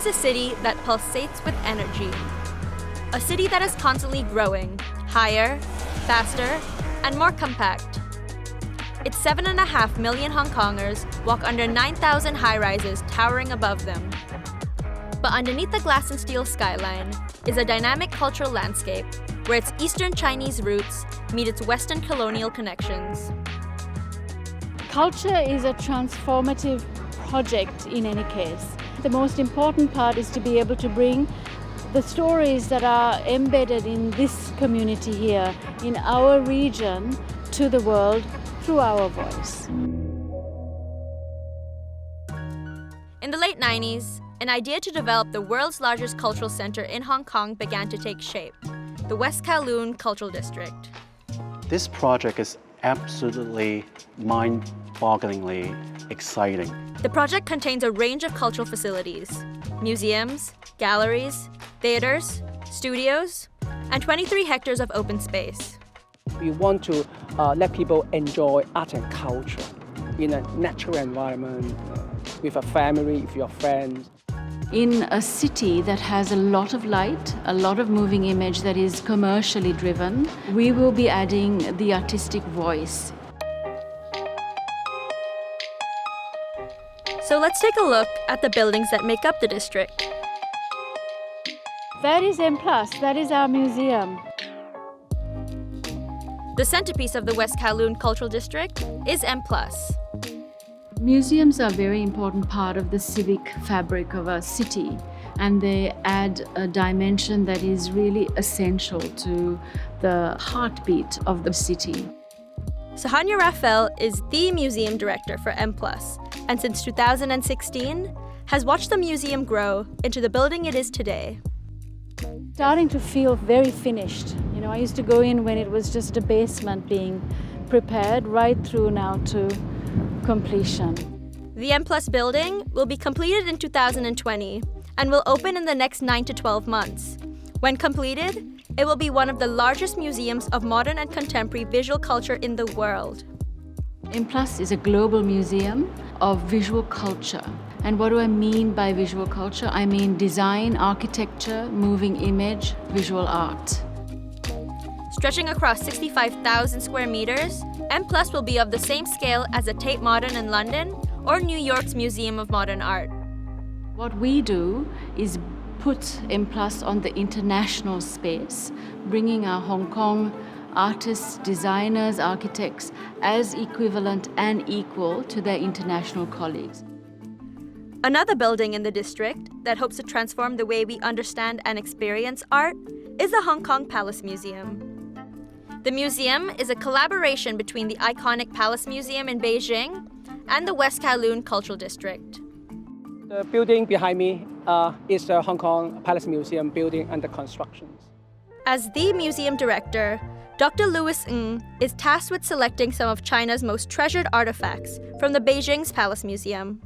is a city that pulsates with energy. A city that is constantly growing, higher, faster, and more compact. Its 7.5 million Hong Kongers walk under 9,000 high-rises towering above them. But underneath the glass and steel skyline is a dynamic cultural landscape where its Eastern Chinese roots meet its Western colonial connections. Culture is a transformative project in any case. The most important part is to be able to bring the stories that are embedded in this community here, in our region, to the world through our voice. In the late 90s, an idea to develop the world's largest cultural center in Hong Kong began to take shape, the West Kowloon Cultural District. This project is absolutely mind-bogglingly exciting. The project contains a range of cultural facilities, museums, galleries, theaters, studios, and 23 hectares of open space. We want to let people enjoy art and culture in a natural environment, with a family, with your friends. In a city that has a lot of light, a lot of moving image that is commercially driven, we will be adding the artistic voice. So let's take a look at the buildings that make up the district. That is M+, that is our museum. The centerpiece of the West Kowloon Cultural District is M+. Museums are a very important part of the civic fabric of a city, and they add a dimension that is really essential to the heartbeat of the city. Sahanya Raphael is the museum director for M+, and since 2016 has watched the museum grow into the building it is today. Starting to feel very finished. You know, I used to go in when it was just a basement being prepared, right through now to completion. The M+ building will be completed in 2020 and will open in the next 9 to 12 months. When completed, it will be one of the largest museums of modern and contemporary visual culture in the world. M+ is a global museum of visual culture. And what do I mean by visual culture? I mean design, architecture, moving image, visual art. Stretching across 65,000 square meters, M+ will be of the same scale as the Tate Modern in London or New York's Museum of Modern Art. What we do is put M+ on the international space, bringing our Hong Kong artists, designers, architects as equivalent and equal to their international colleagues. Another building in the district that hopes to transform the way we understand and experience art is the Hong Kong Palace Museum. The museum is a collaboration between the iconic Palace Museum in Beijing and the West Kowloon Cultural District. The building behind me is the Hong Kong Palace Museum building under construction. As the museum director, Dr. Louis Ng is tasked with selecting some of China's most treasured artifacts from the Beijing's Palace Museum.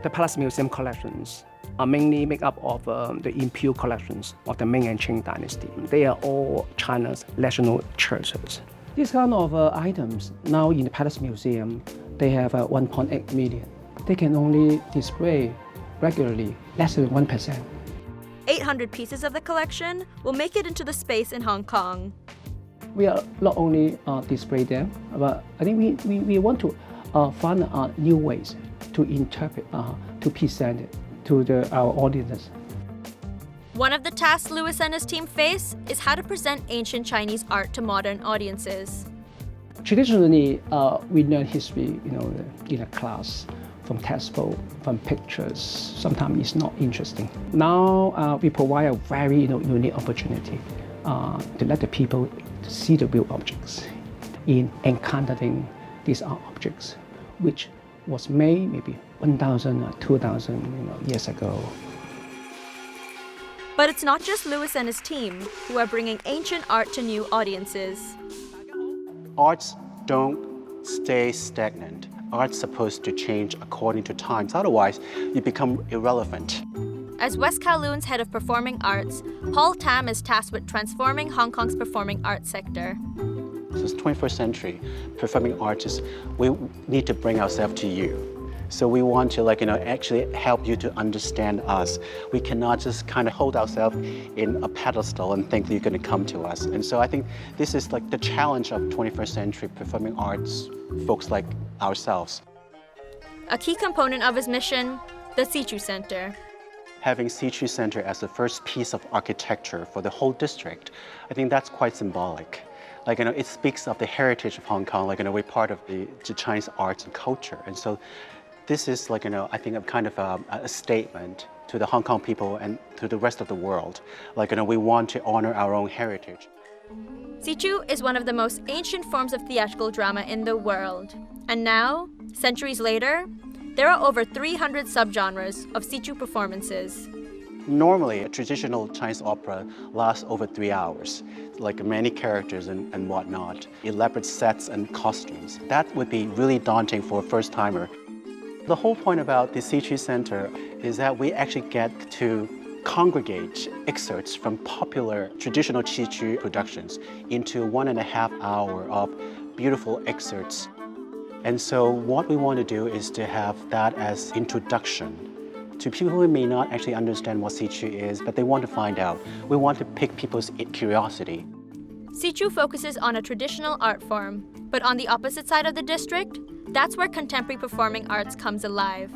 The Palace Museum collections are mainly made up of the imperial collections of the Ming and Qing dynasty. They are all China's national treasures. These kind of items now in the Palace Museum, they have 1.8 million. They can only display regularly less than 1%. 800 pieces of the collection will make it into the space in Hong Kong. We are not only display them, but I think we want to find new ways to interpret, to present it to our audiences. One of the tasks Louis and his team face is how to present ancient Chinese art to modern audiences. Traditionally, we learn history, in a class, from textbook, from pictures. Sometimes it's not interesting. Now we provide a very unique opportunity to let the people see the real objects in encountering these art objects, which was made maybe 1,000 or 2,000 years ago. But it's not just Louis and his team who are bringing ancient art to new audiences. Arts don't stay stagnant. Art's supposed to change according to times, otherwise you become irrelevant. As West Kowloon's head of performing arts, Paul Tam is tasked with transforming Hong Kong's performing arts sector. So it's 21st century performing artists, we need to bring ourselves to you. So we want to actually help you to understand us. We cannot just kind of hold ourselves in a pedestal and think that you're going to come to us. And so I think this is like the challenge of 21st century performing arts folks like ourselves. A key component of his mission, the WKCD Center. Having WKCD Center as the first piece of architecture for the whole district, I think that's quite symbolic. It speaks of the heritage of Hong Kong. We're part of the Chinese arts and culture. And so this is I think a kind of a statement to the Hong Kong people and to the rest of the world. We want to honor our own heritage. WKCD is one of the most ancient forms of theatrical drama in the world. And now, centuries later, there are over 300 subgenres of WKCD performances. Normally, a traditional Chinese opera lasts over 3 hours, many characters and whatnot, elaborate sets and costumes. That would be really daunting for a first-timer. The whole point about the WKCD Center is that we actually get to congregate excerpts from popular traditional WKCD productions into 1.5 hours of beautiful excerpts. And so what we want to do is to have that as introduction to people who may not actually understand what WKCD is, but they want to find out. We want to pique people's curiosity. WKCD focuses on a traditional art form, but on the opposite side of the district, that's where contemporary performing arts comes alive.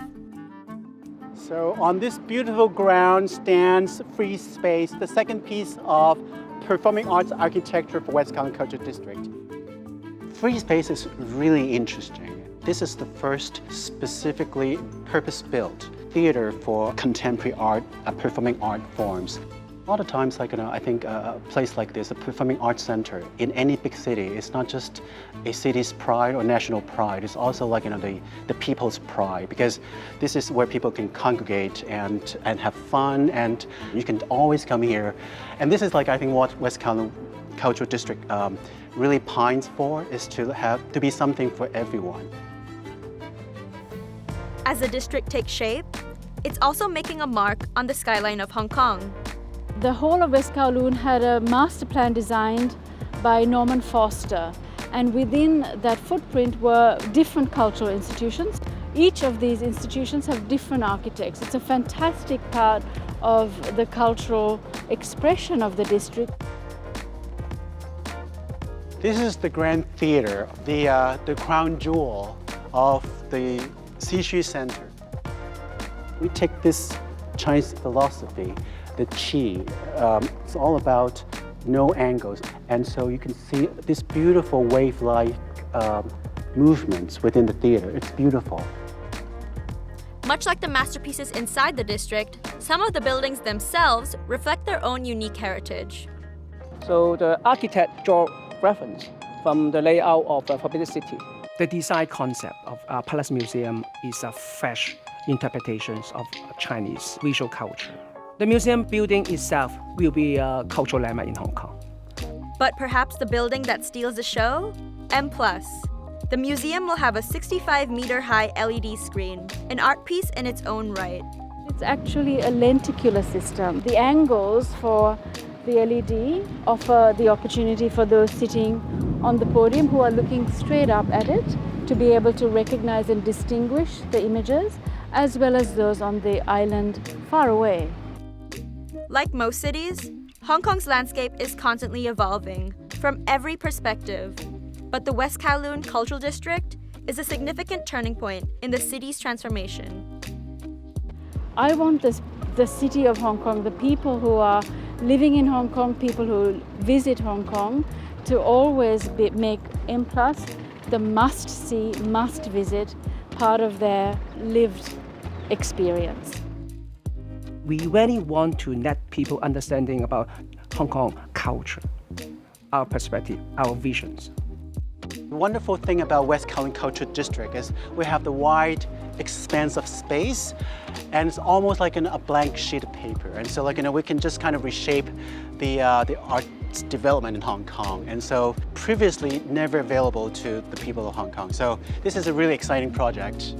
So on this beautiful ground stands Free Space, the second piece of performing arts architecture for West Kowloon Cultural District. Free Space is really interesting. This is the first specifically purpose-built theater for contemporary art, performing art forms. A lot of times, I think a place like this, a performing arts center in any big city, it's not just a city's pride or national pride. It's also the people's pride, because this is where people can congregate and have fun, and you can always come here. And this is I think what West Kowloon Cultural District really pines for, is to be something for everyone. As the district takes shape, it's also making a mark on the skyline of Hong Kong. The whole of West Kowloon had a master plan designed by Norman Foster, and within that footprint were different cultural institutions. Each of these institutions have different architects. It's a fantastic part of the cultural expression of the district. This is the Grand Theatre, the crown jewel of the WKCD Center. We take this Chinese philosophy, the Qi. It's all about no angles. And so you can see this beautiful wave-like movements within the theater. It's beautiful. Much like the masterpieces inside the district, some of the buildings themselves reflect their own unique heritage. So the architect draw reference from the layout of the Forbidden City. The design concept of Palace Museum is a fresh interpretation of Chinese visual culture. The museum building itself will be a cultural landmark in Hong Kong. But perhaps the building that steals the show? M+. The museum will have a 65-meter-high LED screen, an art piece in its own right. It's actually a lenticular system. The angles for the LED offer the opportunity for those sitting on the podium who are looking straight up at it to be able to recognize and distinguish the images, as well as those on the island far away. Like most cities, Hong Kong's landscape is constantly evolving from every perspective. But the West Kowloon Cultural District is a significant turning point in the city's transformation. I want the city of Hong Kong, the people who are living in Hong Kong, people who visit Hong Kong, to always make M+ the must-see, must-visit part of their lived experience. We really want to let people understanding about Hong Kong culture, our perspective, our visions. The wonderful thing about West Kowloon Cultural District is we have the wide expanse of space, and it's almost like a blank sheet of paper. And so we can just kind of reshape the arts development in Hong Kong. And so previously never available to the people of Hong Kong. So this is a really exciting project.